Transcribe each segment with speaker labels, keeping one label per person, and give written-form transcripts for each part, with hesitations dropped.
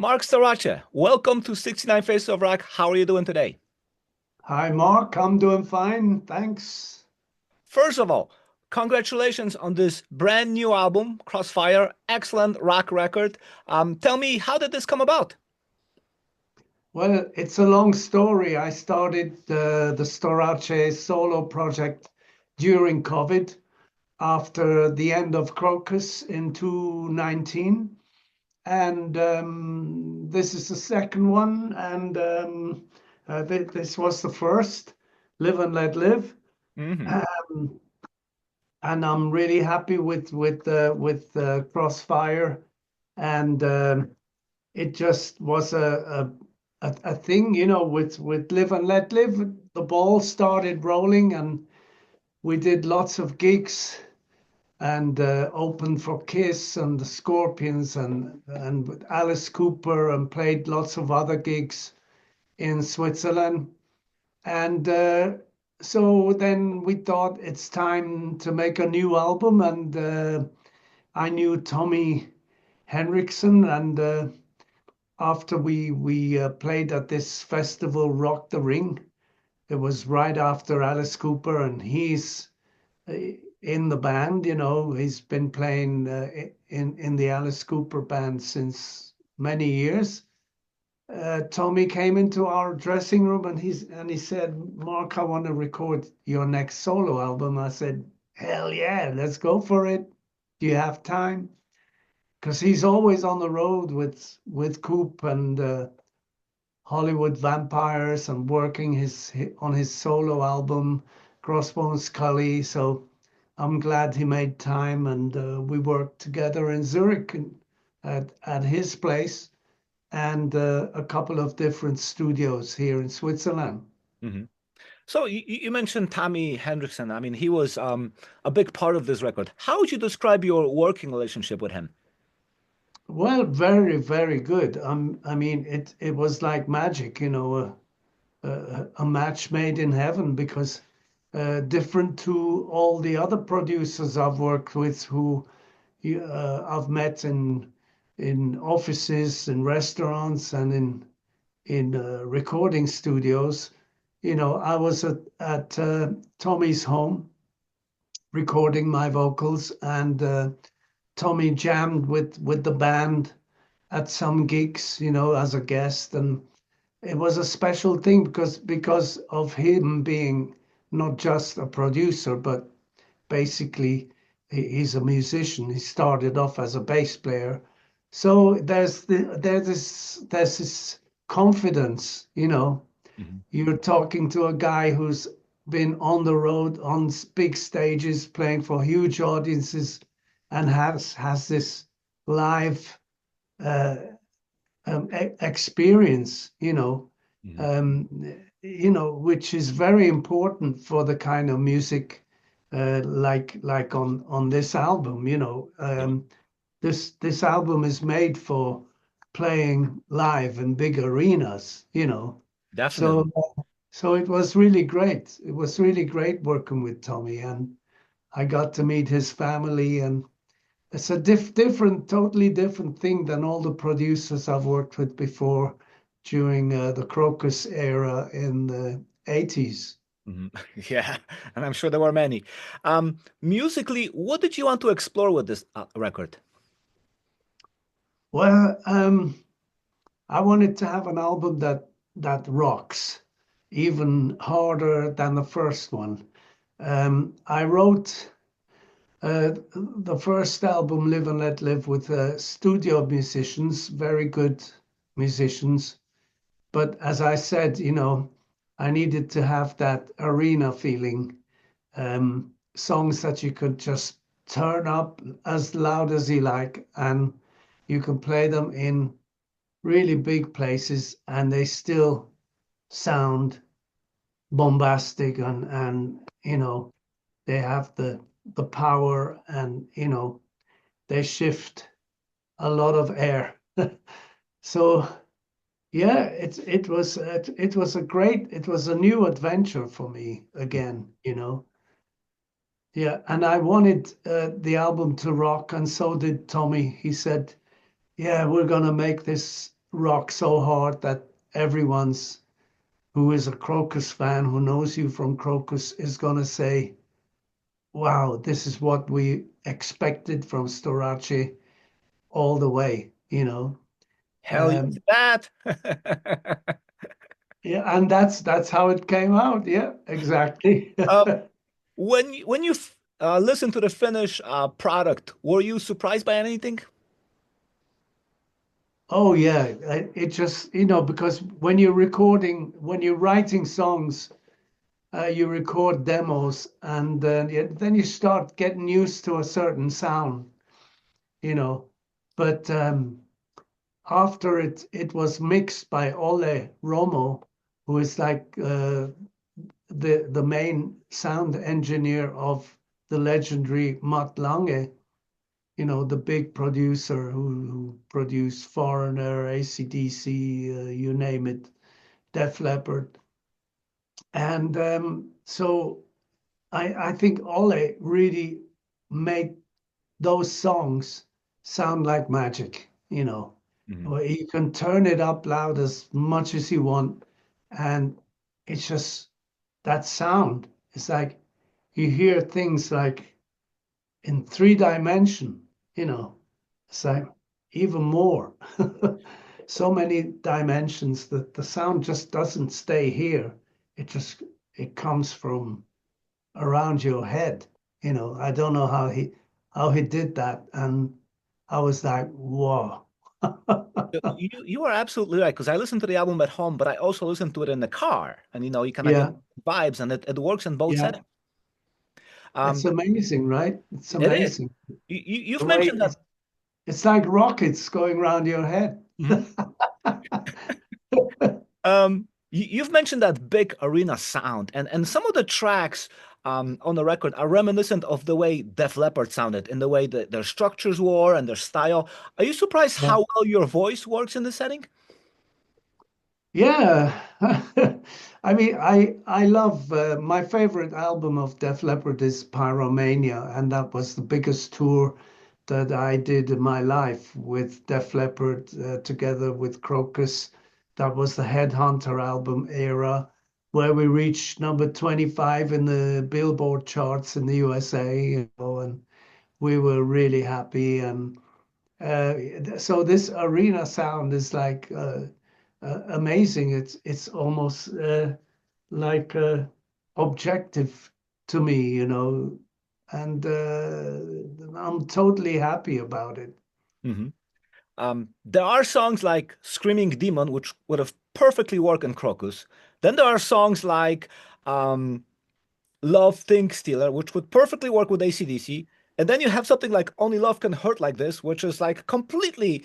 Speaker 1: Marc Storace, welcome to 69 Faces of Rock. How are you doing today?
Speaker 2: Hi, Mark. I'm doing fine. Thanks.
Speaker 1: First of all, congratulations on this brand new album, Crossfire. Excellent rock record. Tell me, how did this come about?
Speaker 2: Well, it's a long story. I started the Storace solo project during COVID after the end of Krokus in 2019. And this is the second one. And this was the first, Live and Let Live.
Speaker 1: Hmm.
Speaker 2: Um, and I'm really happy with Crossfire. And it just was a thing, with Live and Let Live. The ball started rolling, and we did lots of gigs and opened for Kiss and the Scorpions and with Alice Cooper and played lots of other gigs in Switzerland. And so then we thought it's time to make a new album, and I knew Tommy Henriksen, and after we played at this festival, Rock the Ring. It was right after Alice Cooper, and he's uh, in the band. He's been playing in the Alice Cooper band since many years. Tommy came into our dressing room, and he said, "Mark, I want to record your next solo album." I said, "Hell yeah, let's go for it. Do you have time?" Because he's always on the road with Coop and Hollywood Vampires and working on his solo album, Crossbones Scully. So I'm glad he made time, and we worked together in Zurich at his place and a couple of different studios here in Switzerland.
Speaker 1: Hmm. So you mentioned Tommy Hendrickson. I mean, he was a big part of this record. How would you describe your working relationship with him?
Speaker 2: Well, very, very good. I mean, it was like magic, a match made in heaven because different to all the other producers I've worked with who I've met in offices, in restaurants, and in recording studios. I was at Tommy's home recording my vocals, and Tommy jammed with the band at some gigs, as a guest, and it was a special thing because of him being not just a producer, but basically he's a musician. He started off as a bass player, so there's this confidence.
Speaker 1: Mhm.
Speaker 2: You're talking to a guy who's been on the road on big stages, playing for huge audiences, and has this live uh, experience,
Speaker 1: Mhm.
Speaker 2: um, which is very important for the kind of music like on this album.
Speaker 1: Yeah,
Speaker 2: This album is made for playing live in big arenas. So
Speaker 1: definitely.
Speaker 2: so it was really great. It was really great working with Tommy, and I got to meet his family, and it's a different, totally different thing than all the producers I've worked with before during the Crocus era in the 80s.
Speaker 1: Mhm. Yeah, and I'm sure there were many. Musically, what did you want to explore with this record?
Speaker 2: Well, I wanted to have an album that rocks even harder than the first one. I wrote the first album, Live and Let Live, with studio musicians, very good musicians. But as I said, I needed to have that arena feeling, songs that you could just turn up as loud as you like, and you can play them in really big places, and they still sound bombastic, and they have the power, and they shift a lot of air. So yeah, it was a new adventure for me again. Yeah, and I wanted the album to rock, and so did Tommy. He said, "Yeah, we're gonna make this rock so hard that everyone's who is a Krokus fan, who knows you from Krokus, is gonna say, "Wow, this is what we expected from Storace all the way."
Speaker 1: Hell yes,
Speaker 2: Um,
Speaker 1: that.
Speaker 2: yeah, and that's how it came out. Yeah, exactly.
Speaker 1: Um, when you listened to the finished product, were you surprised by anything?
Speaker 2: Oh yeah, it just because when you're writing songs, you record demos, and then you start getting used to a certain sound, you know. But after it was mixed by Ole Romo, who is like the main sound engineer of the legendary Mutt Lange, the big producer who produced Foreigner, AC/DC, you name it, Def Leppard. And so I think Ole really made those songs sound like magic.
Speaker 1: Mhm.
Speaker 2: Where you can turn it up loud as much as you want, and it's just that sound. It's like you hear things like in 3 dimension, you know. It's like even more. So many dimensions that the sound just doesn't stay here. It comes from around your head. I don't know how he did that. And I was like, whoa.
Speaker 1: You are absolutely right because I listened to the album at home, but I also listened to it in the car, and you kind of get
Speaker 2: Yeah,
Speaker 1: vibes, and it works in both
Speaker 2: yeah.
Speaker 1: settings.
Speaker 2: It's
Speaker 1: Um,
Speaker 2: amazing, right? It's
Speaker 1: it is.
Speaker 2: amazing.
Speaker 1: You've
Speaker 2: The way
Speaker 1: mentioned that.
Speaker 2: it's like rockets going around your head.
Speaker 1: Mhm. You've mentioned that big arena sound, and some of the tracks on the record are reminiscent of the way Def Leppard sounded, in the way that their structures were and their style. Are you surprised
Speaker 2: Yeah.
Speaker 1: how well your voice works in this setting?
Speaker 2: Yeah. I mean, I love my favorite album of Def Leppard is Pyromania, and that was the biggest tour that I did in my life with Def Leppard together with Krokus. That was the Headhunter album era, where we reached number 25 in the Billboard charts in the USA, and we were really happy. And so this arena sound is like amazing. It's almost like objective to me, and I'm totally happy about it.
Speaker 1: Mhm. There are songs like Screaming Demon, which would have perfectly worked in Crocus. Then there are songs like um, Love Think Stealer, which would perfectly work with AC/DC. And then you have something like Only Love Can Hurt Like This, which is like completely,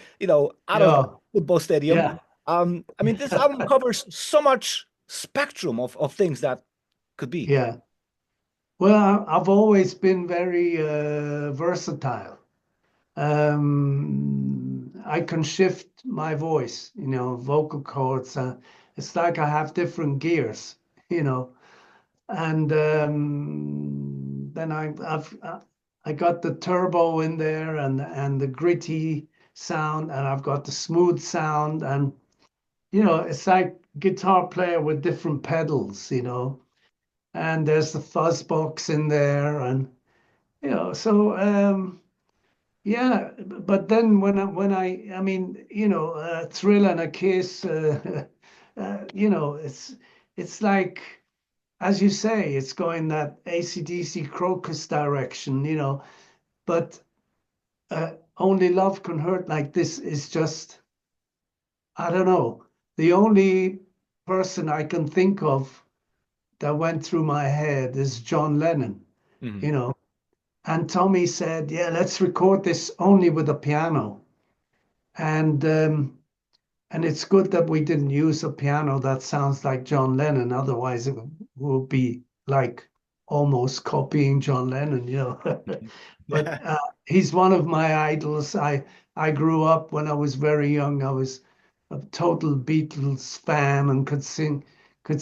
Speaker 1: out of
Speaker 2: Yeah,
Speaker 1: football stadium.
Speaker 2: yeah,
Speaker 1: I mean, this album covers so much spectrum of things that could be.
Speaker 2: yeah. Well, I've always been very versatile. I can shift my voice, vocal cords. It's like I have different gears, you know. And then I got the turbo in there and the gritty sound, and I've got the smooth sound, and it's like guitar player with different pedals. And there's the fuzz box in there, and so yeah. But then I mean, Thrill and a Kiss, it's like, as you say, it's going that AC/DC Crocus direction. But Only Love Can Hurt Like This is just, I don't know. The only person I can think of that went through my head is John Lennon,
Speaker 1: Mhm.
Speaker 2: you know. And Tommy said, "Yeah, let's record this only with a piano." And it's good that we didn't use a piano that sounds like John Lennon. Otherwise, it would be like almost copying John Lennon. But he's one of my idols. I grew up when I was very young. I was a total Beatles fan and could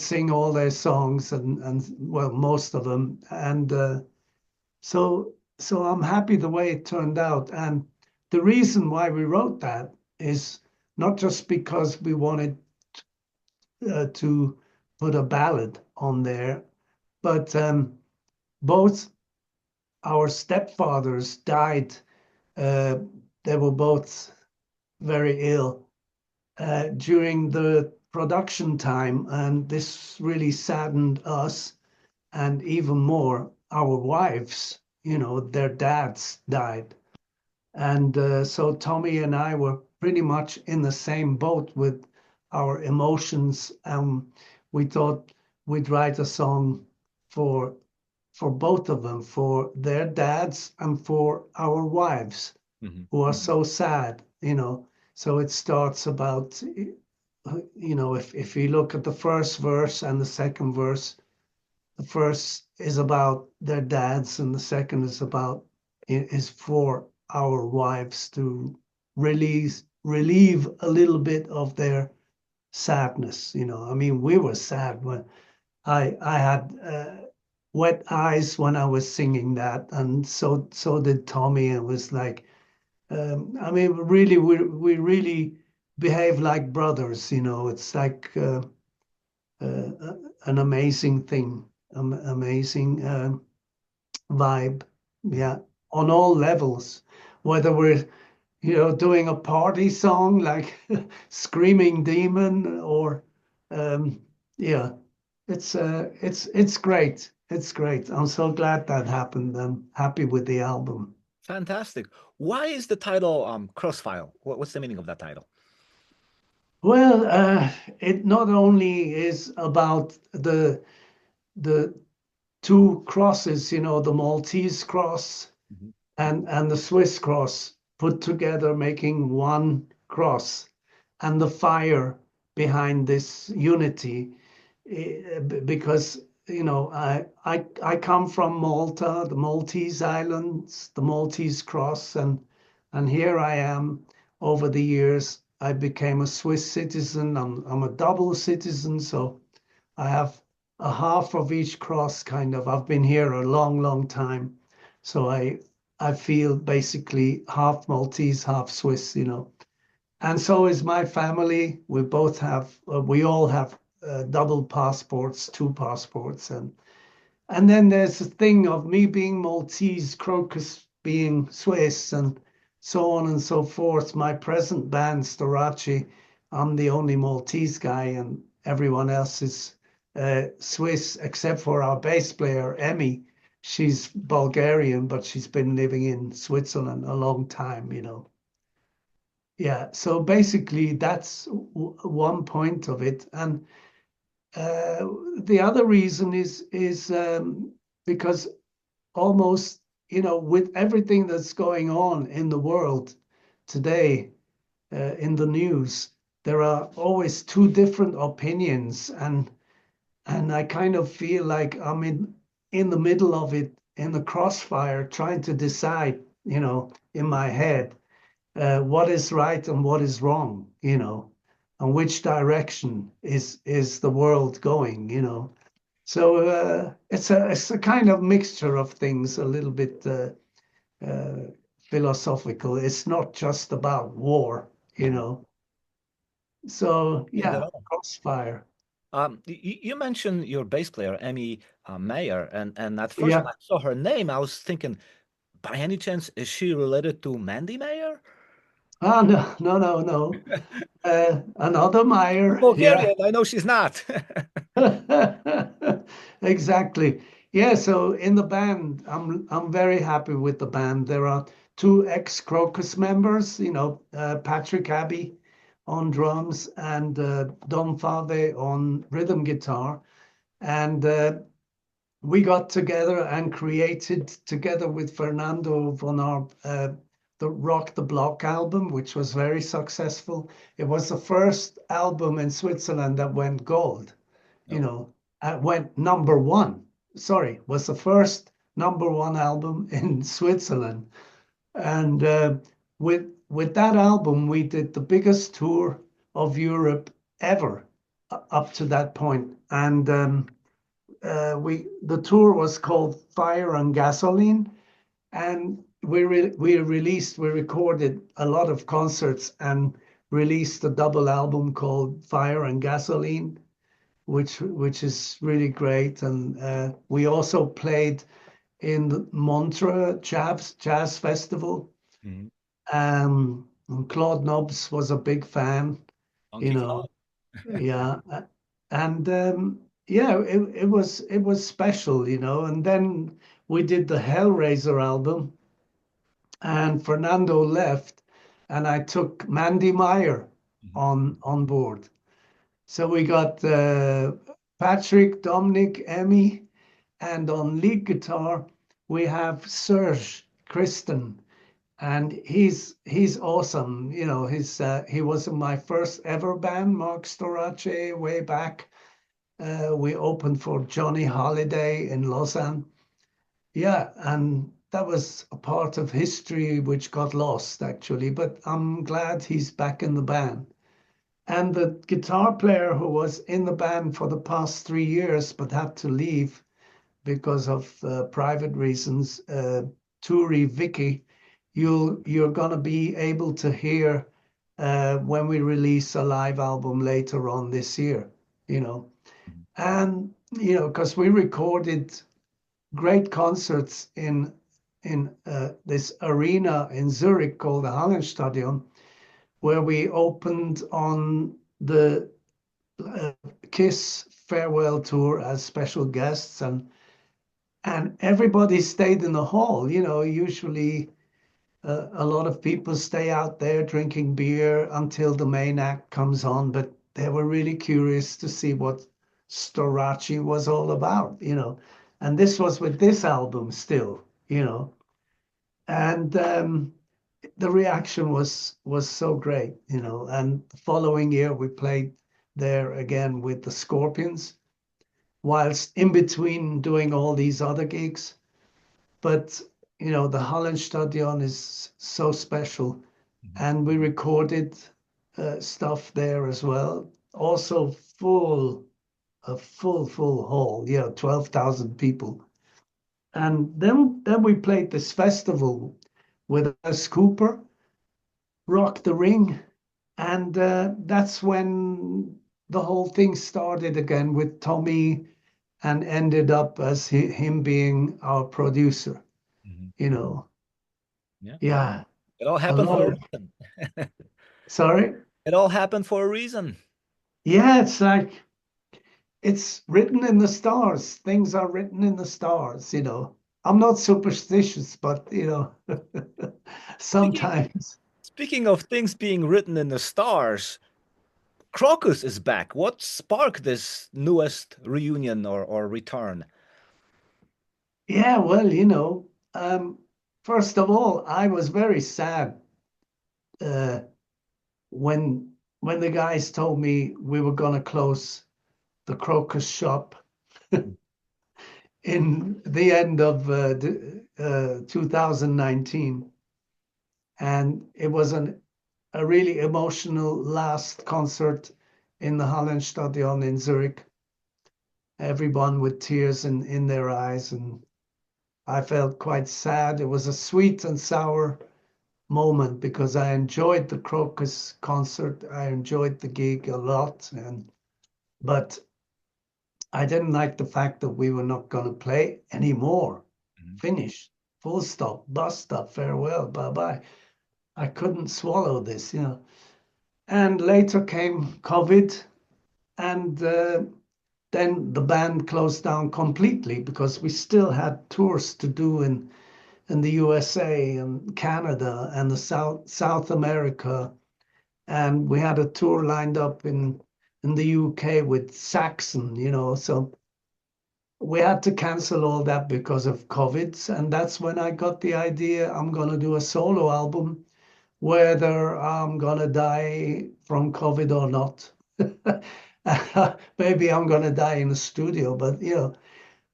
Speaker 2: sing all their songs and well, most of them. And so I'm happy the way it turned out. And the reason why we wrote that is not just because we wanted to put a ballad on there, but both our stepfathers died. Uh, they were both very ill during the production time, and this really saddened us, and even more our wives. You know, their dads died. And so Tommy and I were pretty much in the same boat with our emotions. We thought we'd write a song for both of them, for their dads and for our wives,
Speaker 1: Hmm.
Speaker 2: who are
Speaker 1: Hmm.
Speaker 2: so sad, you know. So it starts about, you know, if you look at the first verse and the second verse, the first is about their dads, and the second is about is for our wives to relieve a little bit of their sadness. You know, I mean, we were sad when I had wet eyes when I was singing that, and so did Tommy. It was like, I mean, really, we really behave like brothers. You know, it's like an amazing thing, amazing vibe. Yeah, on all levels, whether we're doing a party song like Screaming Demon or um, yeah, it's great. It's great. I'm so glad that happened. I'm happy with the album.
Speaker 1: Fantastic. Why is the title Crossfire? What's the meaning of that title?
Speaker 2: Well, it not only is about the two crosses, you know, the Maltese cross
Speaker 1: Mhm.
Speaker 2: and the Swiss cross put together, making one cross, and the fire behind this unity. Because I come from Malta, the Maltese Islands, the Maltese cross, and here I am. Over the years, I became a Swiss citizen. I'm a double citizen, so I have a half of each cross, kind of. I've been here a long, long time, so I feel basically half Maltese, half Swiss, you know. And so is my family. We all have double passports, two passports, and then there's the thing of me being Maltese, Krokus being Swiss, and so on and so forth. My present band, Storace, I'm the only Maltese guy, and everyone else is Swiss, except for our bass player, Emmy. She's Bulgarian, but she's been living in Switzerland a long time, you know. Yeah, so basically that's one point of it. And uh, the other reason is because almost, with everything that's going on in the world today, in the news, there are always two different opinions, and I kind of feel like I'm in the middle of it, in the crossfire, trying to decide, in my head, what is right and what is wrong, and which direction is the world going, So it's a kind of mixture of things, a little bit uh, philosophical. It's not just about war, you
Speaker 1: Mhm.
Speaker 2: know. So
Speaker 1: Think
Speaker 2: yeah,
Speaker 1: at all.
Speaker 2: crossfire.
Speaker 1: You mentioned your bass player, Emmy Mayer, and at first when
Speaker 2: Yeah.
Speaker 1: I saw her name, I was thinking, by any chance, is she related to Mandy Mayer?
Speaker 2: Ah, no, no, no, no. Another Meyer. Yeah.
Speaker 1: Bulgarian, I know she's not.
Speaker 2: Exactly. Yeah, so in the band, I'm very happy with the band. There are two ex-Crocus members, Patrick Abbey on drums and Don Fave on rhythm guitar. And we got together and created, together with Fernando von Arp, the Rock the Block album, which was very successful. It was the first album in Switzerland that went gold, you
Speaker 1: No.
Speaker 2: know, went number one. Sorry, was the first number one album in Switzerland. And with that album, we did the biggest tour of Europe ever up to that point. And the tour was called Fire and Gasoline, and we recorded a lot of concerts, and released a double album called Fire and Gasoline, which is really great. And we also played in the Montreux Jazz Festival.
Speaker 1: Mhm.
Speaker 2: And Claude Nobs was a big fan, you
Speaker 1: Donkey
Speaker 2: know.
Speaker 1: Claude.
Speaker 2: Yeah, and yeah, it was special, you know. And then we did the Hellraiser album, and Fernando left, and I took Mandy Meyer
Speaker 1: Mhm.
Speaker 2: on board. So we got Patrick, Dominic, Emmy, and on lead guitar we have Serge Kristen, and he's awesome. You know, he was in my first ever band, Marc Storace, way back. We opened for Johnny Holiday in Lausanne. Yeah, and that was a part of history which got lost actually, but I'm glad he's back in the band. And the guitar player who was in the band for the past 3 years but had to leave because of private reasons, Turi Vicky, you're gonna be able to hear when we release a live album later on this year, you know.
Speaker 1: Mhm.
Speaker 2: And you know, because we recorded great concerts in this arena in Zurich called the Hallenstadion, where we opened on the uh, Kiss farewell tour as special guests, and everybody stayed in the hall. You know, usually a lot of people stay out there drinking beer until the main act comes on, but they were really curious to see what Storace was all about, you know. And this was with this album still, you know. And the reaction was so great, you know. And the following year we played there again with the Scorpions, whilst in between doing all these other gigs. But you know, the Hallenstadion is so special,
Speaker 1: Mhm.
Speaker 2: and we recorded stuff there as well. Also full hall, yeah, 12,000 people. And then we played this festival with Alice Cooper, Rock the Ring, and that's when the whole thing started again with Tommy and ended up as him being our producer,
Speaker 1: Mhm.
Speaker 2: you know.
Speaker 1: Yeah.
Speaker 2: Yeah,
Speaker 1: It all
Speaker 2: a
Speaker 1: happened
Speaker 2: lot
Speaker 1: for a
Speaker 2: of,
Speaker 1: reason.
Speaker 2: sorry.
Speaker 1: It all happened for a reason.
Speaker 2: Yeah, it's like it's written in the stars. Things are written in the stars, you know. I'm not superstitious, but you know,
Speaker 1: Speaking
Speaker 2: sometimes.
Speaker 1: speaking of things being written in the stars, Krokus is back. What sparked this newest reunion or return?
Speaker 2: Yeah, well, you know, first of all, I was very sad uh, when the guys told me we were going to close the Crocus shop in the end of 2019. And it was a really emotional last concert in the Hallenstadion in Zurich. Everyone with tears in their eyes, and I felt quite sad. It was a sweet and sour moment because I enjoyed the Crocus concert. I enjoyed the gig a lot, and but I didn't like the fact that we were not going to play anymore.
Speaker 1: Mhm.
Speaker 2: Finished, full stop, basta, farewell, bye bye. I couldn't swallow this, you know. And later came COVID, and then the band closed down completely because we still had tours to do in the USA and Canada and the South America, and we had a tour lined up in the UK with Saxon, you know. So we had to cancel all that because of COVID, and that's when I got the idea I'm gonna do a solo album, whether I'm gonna die from COVID or not. Maybe I'm gonna die in the studio, but you know,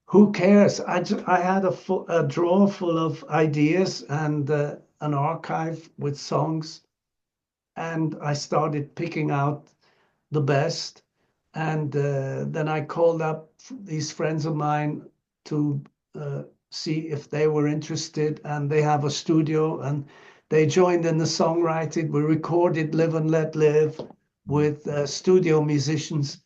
Speaker 2: who cares? I had a drawer full of ideas and an archive with songs, and I started picking out the best. And then I called up these friends of mine to see if they were interested, and they have a studio, and they joined in the songwriting. We recorded Live and Let Live with studio musicians.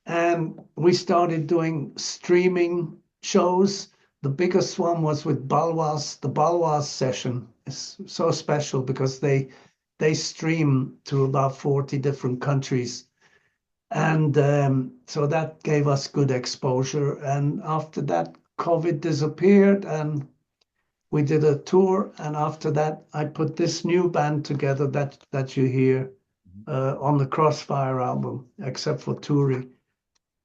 Speaker 2: And we started doing streaming shows. The biggest one was with Balwas. The Balwas session is so special because they stream to about 40 different countries. And so that gave us good exposure. And after that, COVID disappeared and we did a tour. And after that, I put this new band together that you hear on the Crossfire album, except for Turi.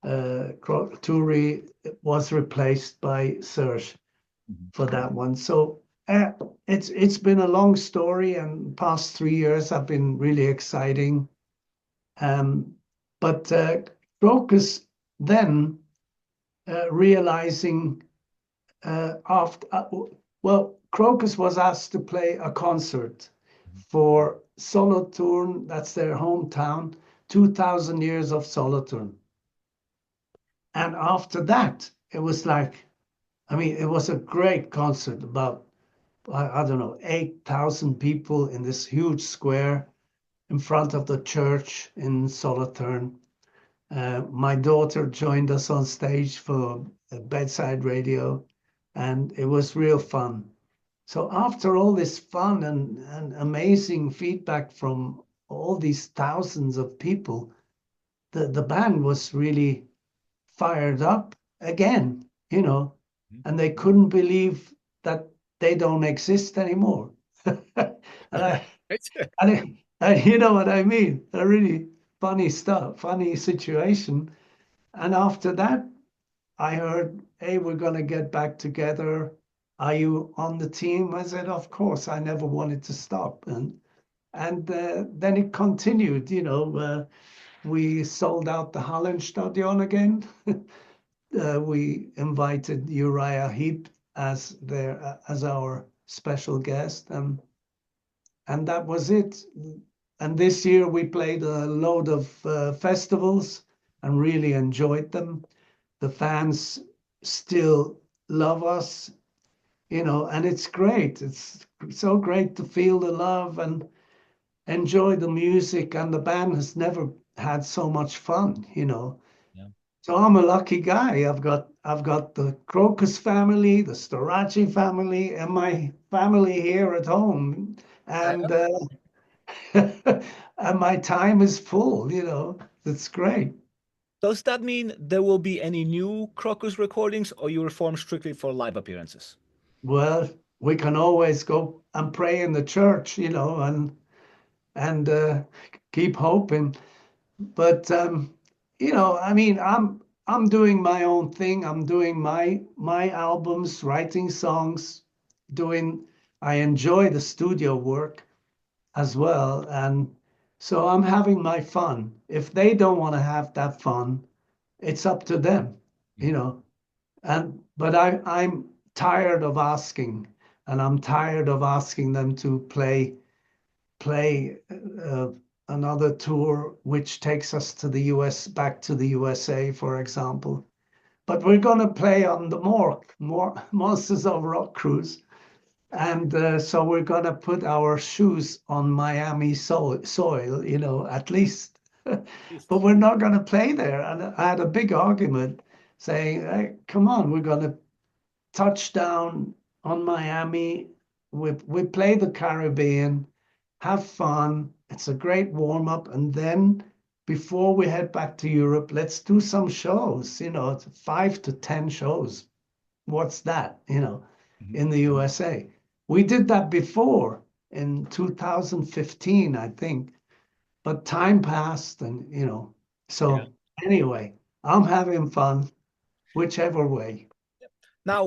Speaker 2: Turi was replaced by Serge for that one. So it's been a long story, and past 3 years have been really exciting. But Krokus then realizing after well, Krokus was asked to play a concert for Solothurn, that's their hometown, 2,000 years of Solothurn. And after that, it was like, I mean, it was a great concert, about, I don't know, 8,000 people in this huge square in front of the church in Solothurn. My daughter joined us on stage for a bedside radio, and it was real fun. So after all this fun and amazing feedback from all these thousands of people, the band was really fired up again, and they couldn't believe that they don't exist anymore. and I, and you know what I mean? A really funny stuff, funny situation. And after that, I heard, hey, we're going to get back together. Are you on the team? I said, of course. I never wanted to stop. And then it continued, we sold out the Hallenstadion again. We invited Uriah Heep as our special guest, and that was it. And this year we played a load of festivals and really enjoyed them. The fans still love us, and it's great. It's so great to feel the love and enjoy the music. And the band has never had so much fun,
Speaker 1: Yeah.
Speaker 2: So I'm a lucky guy. I've got the Krokus family, the Storace family, and my family here at home. And and my time is full, It's great.
Speaker 1: Does that mean there will be any new Krokus recordings, or you reform strictly for live appearances?
Speaker 2: Well, we can always go and pray in the church, and keep hoping. But I mean, I'm doing my own thing. I'm doing my albums, writing songs, I enjoy the studio work as well. And so I'm having my fun. If they don't want to have that fun, it's up to them, you know. But I'm tired of asking, and I'm tired of asking them to play another tour, which takes us to the US, back to the USA, for example. But we're going to play on the Monsters of Rock cruise. And so we're going to put our shoes on Miami soil, at least. But we're not going to play there. And I had a big argument saying, hey, come on, we're going to touch down on Miami. We play the Caribbean, have fun. It's a great warm up. And then before we head back to Europe, let's do some shows, it's 5 to 10 shows. What's that, in the USA? We did that before in 2015, I think, but time passed and, so anyway, I'm having fun, whichever way.
Speaker 1: Now,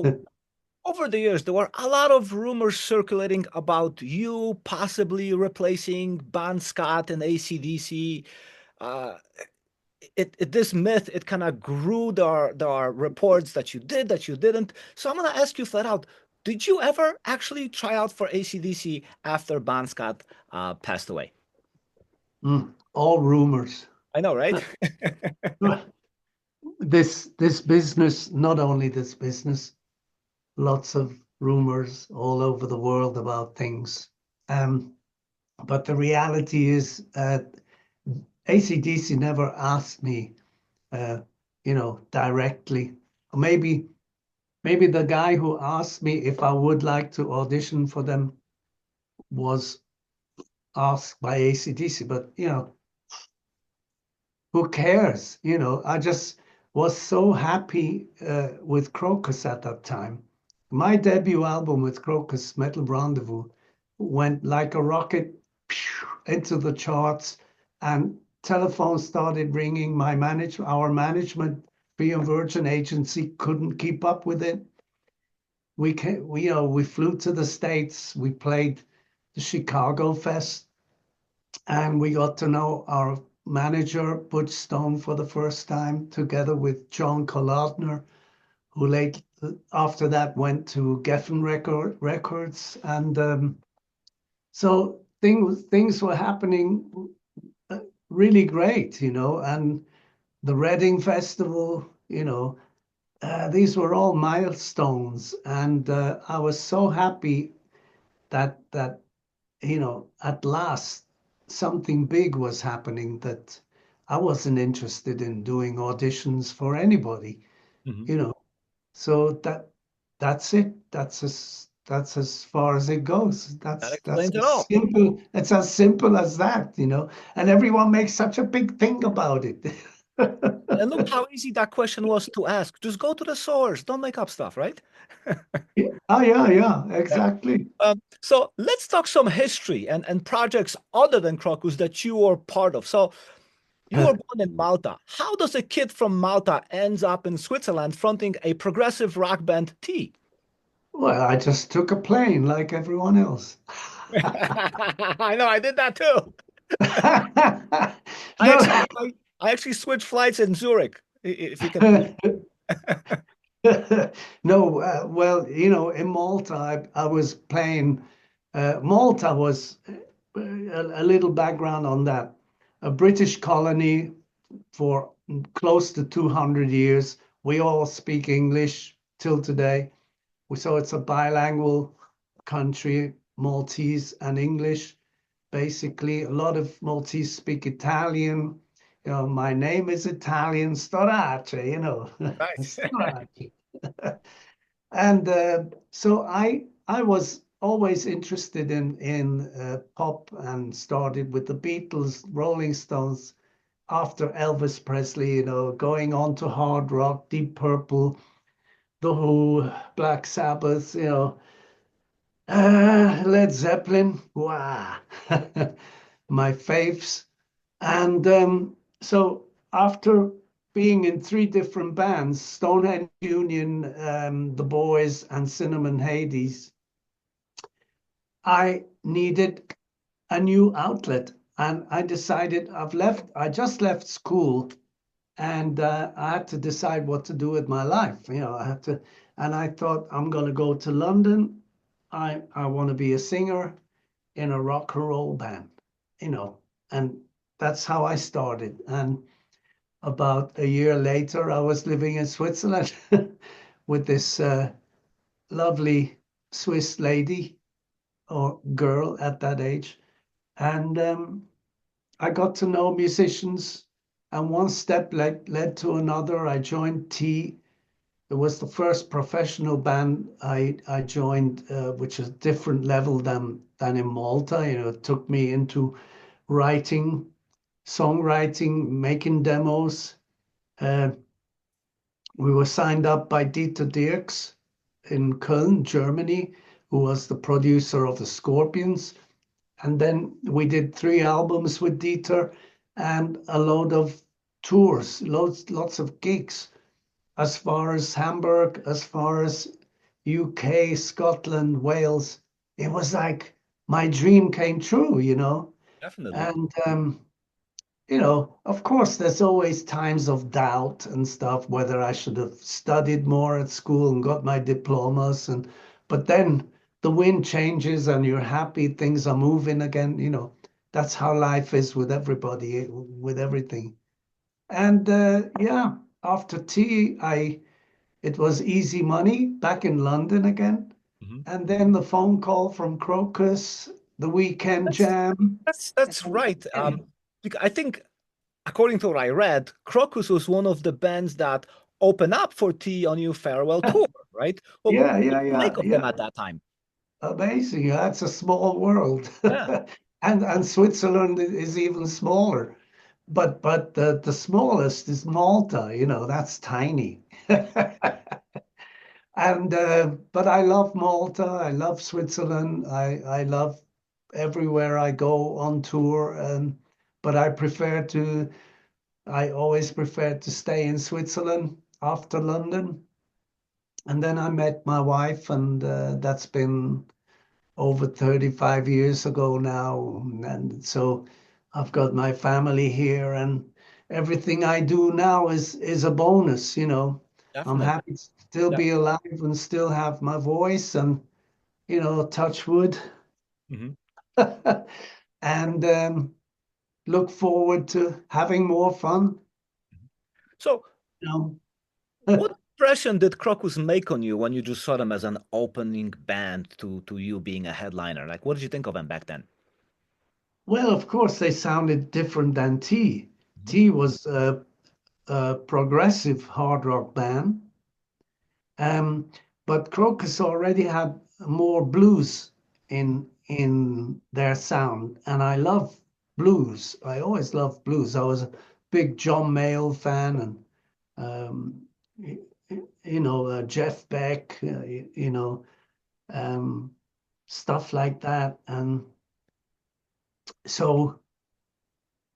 Speaker 1: over the years, there were a lot of rumors circulating about you possibly replacing Bon Scott and AC/DC. Uh, this myth, it kind of grew. There are reports that you did, that you didn't. So I'm going to ask you flat out, did you ever actually try out for AC/DC after Bon Scott passed away?
Speaker 2: All rumors.
Speaker 1: I know, right?
Speaker 2: This business, not only this business, lots of rumors all over the world about things. Um, but the reality is, AC/DC never asked me, directly. Or maybe the guy who asked me if I would like to audition for them was asked by AC/DC, but who cares? I just was so happy with Krokus at that time. My debut album with Krokus, Metal Rendezvous, went like a rocket into the charts, and telephones started ringing. Our management, Free and Virgin agency, couldn't keep up with it. We flew to the States. We played the Chicago Fest, and we got to know our manager, Butch Stone, for the first time, together with John Colodner, who late after that went to Geffen Records. And so things were happening really great, and the Reading Festival, these were all milestones. And I was so happy that at last something big was happening, that I wasn't interested in doing auditions for anybody,
Speaker 1: Mhm.
Speaker 2: you know. So that's it. That's as far as it goes.
Speaker 1: That
Speaker 2: That's
Speaker 1: explains it
Speaker 2: as
Speaker 1: all.
Speaker 2: simple. It's as simple as that. And everyone makes such a big thing about it.
Speaker 1: And look how easy that question was to ask. Just go to the source. Don't make up stuff, right?
Speaker 2: Oh yeah, yeah,
Speaker 1: Yeah.
Speaker 2: exactly.
Speaker 1: So let's talk some history and projects other than Crocus that you were part of. So you were born in Malta. How does a kid from Malta ends up in Switzerland fronting a progressive rock band T?
Speaker 2: Well, I just took a plane like everyone else.
Speaker 1: I know, I did that too. I
Speaker 2: No.
Speaker 1: actually I actually switched flights in Zurich, if you can believe.
Speaker 2: No, well, in Malta, I was playing. Malta was a little background on that. A British colony for close to 200 years. We all speak English till today. So it's a bilingual country, Maltese and English. Basically, a lot of Maltese speak Italian. My name is Italian, Storace.
Speaker 1: Nice.
Speaker 2: Storace. And so I was always interested in pop, and started with the Beatles, Rolling Stones, after Elvis Presley, going on to hard rock, Deep Purple, The Who, Black Sabbath, Led Zeppelin, wow, my faves. And so after being in three different bands, Stonehenge Union, The Boys, and Cinnamon Hades, I needed a new outlet. And I decided I just left school, and I had to decide what to do with my life. I had to, and I thought, I'm going to go to London. I want to be a singer in a rock and roll band, you know, and that's how I started. And about a year later, I was living in Switzerland with this lovely Swiss lady or girl at that age. And I got to know musicians, and one step led to another. I joined T. It was the first professional band I joined, which is a different level than in Malta. It took me into writing, songwriting, making demos. Uh, we were signed up by Dieter Dierks in Köln, Germany, who was the producer of the Scorpions. And then we did 3 albums with Dieter, and a load of tours, lots of gigs, as far as Hamburg, as far as UK, Scotland, Wales. It was like my dream came true.
Speaker 1: Definitely.
Speaker 2: And of course, there's always times of doubt and stuff, whether I should have studied more at school and got my diplomas. But then the wind changes and you're happy, things are moving again. That's how life is with everybody, with everything. And yeah, after tea, it was easy money back in London again.
Speaker 1: Mhm.
Speaker 2: And then the phone call from Krokus. the weekend
Speaker 1: That's
Speaker 2: jam.
Speaker 1: that's right. I think according to what I read, Krokus was one of the bands that opened up for T on your farewell tour, right? What
Speaker 2: Yeah,
Speaker 1: did
Speaker 2: yeah,
Speaker 1: you make
Speaker 2: yeah,
Speaker 1: of them
Speaker 2: yeah.
Speaker 1: at that time?
Speaker 2: Amazing. That's a small world.
Speaker 1: Yeah.
Speaker 2: And Switzerland is even smaller. But the smallest is Malta, that's tiny. And but I love Malta, I love Switzerland, I love everywhere I go on tour. But I always prefer to stay in Switzerland after London. And then I met my wife, and that's been over 35 years ago now. And so I've got my family here, and everything I do now is a bonus. I'm
Speaker 1: Definitely.
Speaker 2: happy to still
Speaker 1: Yeah.
Speaker 2: be alive and still have my voice and, touch wood.
Speaker 1: Mhm.
Speaker 2: And look forward to having more fun.
Speaker 1: So,
Speaker 2: You
Speaker 1: what impression did Krokus make on you when you just saw them as an opening band to you being a headliner? Like, what did you think of them back then?
Speaker 2: Well, of course, they sounded different than T.
Speaker 1: Mhm.
Speaker 2: T was a progressive hard rock band. Um, but Crocus already had more blues in their sound, and I love blues. I always loved blues. I was a big John Mayall fan, and um, Jeff Beck, um, stuff like that. And so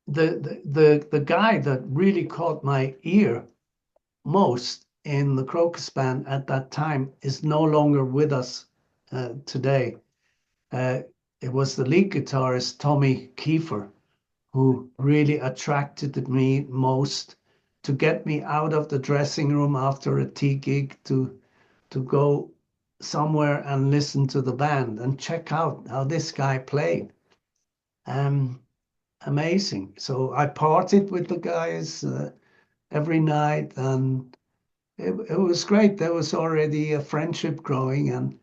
Speaker 2: the guy that really caught my ear most in the Crocus band at that time is no longer with us today. Uh, it was the lead guitarist Tommy Kiefer who really attracted me most to get me out of the dressing room after a tea gig to go somewhere and listen to the band and check out how this guy played. Um, Amazing. So I partied with the guys every night, and it was great. There was already a friendship growing. And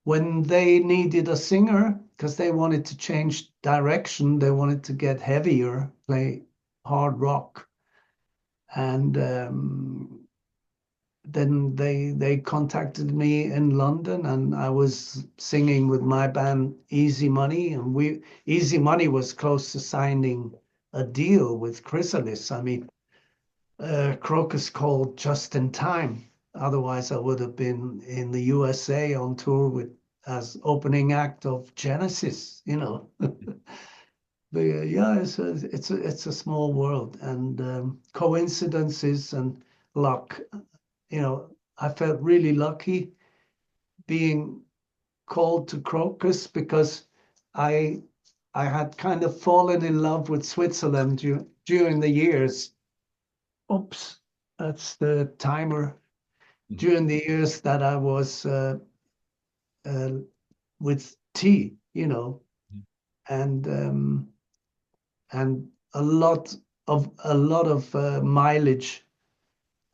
Speaker 2: when they needed a singer, because they wanted to change direction, they wanted to get heavier, play hard rock. And then they contacted me in London, and I was singing with my band Easy Money, and we Easy Money was close to signing a deal with Chrysalis. I mean, Crocus called just in time. Otherwise, I would have been in the USA on tour with as opening act of Genesis. But yeah, it's a small world, and coincidences and luck. I felt really lucky being called to Crocus because I I had kind of fallen in love with Switzerland during the years. Oops, that's the timer.
Speaker 1: Mhm.
Speaker 2: During the years that I was uh, with T,
Speaker 1: Mhm.
Speaker 2: and a lot of mileage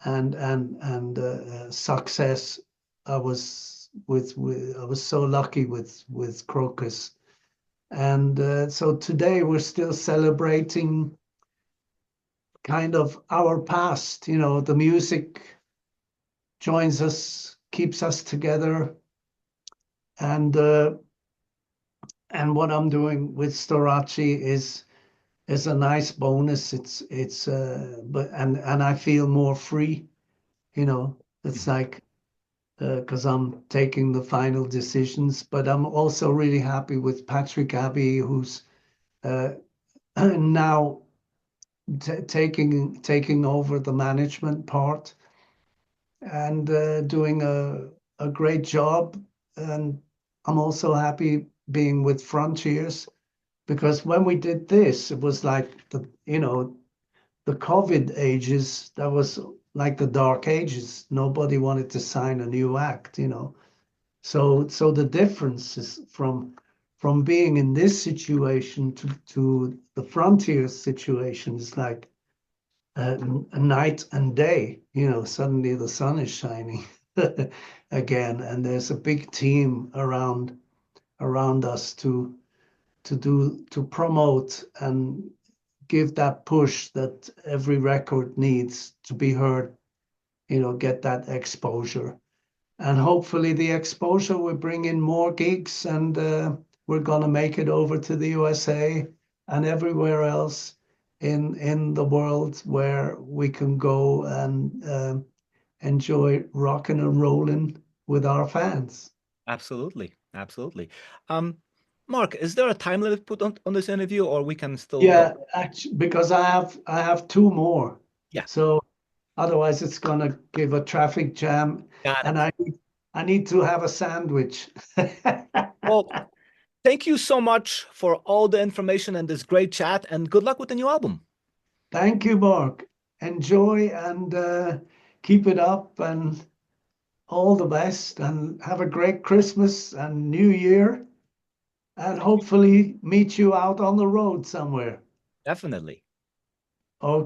Speaker 2: and success. I was so lucky with Crocus, and so today we're still celebrating kind of our past. The music joins us, keeps us together, and uh, and what I'm doing with Storace is a nice bonus. It's but and I feel more free. It's
Speaker 1: Mhm.
Speaker 2: like because I'm taking the final decisions. But I'm also really happy with Patrick Abbey, who's uh, now taking over the management part and doing a great job. And I'm also happy being with Frontiers because when we did this, it was like the COVID ages. That was like the dark ages. Nobody wanted to sign a new act. So the difference is from being in this situation to the Frontiers situation is like a night and day. Suddenly the sun is shining again, and there's a big team around us to to promote and give that push that every record needs to be heard, get that exposure. And hopefully the exposure will bring in more gigs, and we're going to make it over to the USA and everywhere else in the world where we can go and enjoy rocking and rolling with our fans.
Speaker 1: Absolutely. Absolutely. Um, Mark, is there a time limit put on this interview, or we can still go?
Speaker 2: Yeah, actually, because I have two more.
Speaker 1: Yeah,
Speaker 2: So otherwise it's gonna give a traffic jam,
Speaker 1: got
Speaker 2: and
Speaker 1: it.
Speaker 2: I need to have a sandwich.
Speaker 1: Well, thank you so much for all the information and this great chat, and good luck with the new album.
Speaker 2: Thank you, Mark. Enjoy and keep it up, and all the best, and have a great Christmas and New Year, and hopefully meet you out on the road somewhere.
Speaker 1: Definitely.
Speaker 2: Okay.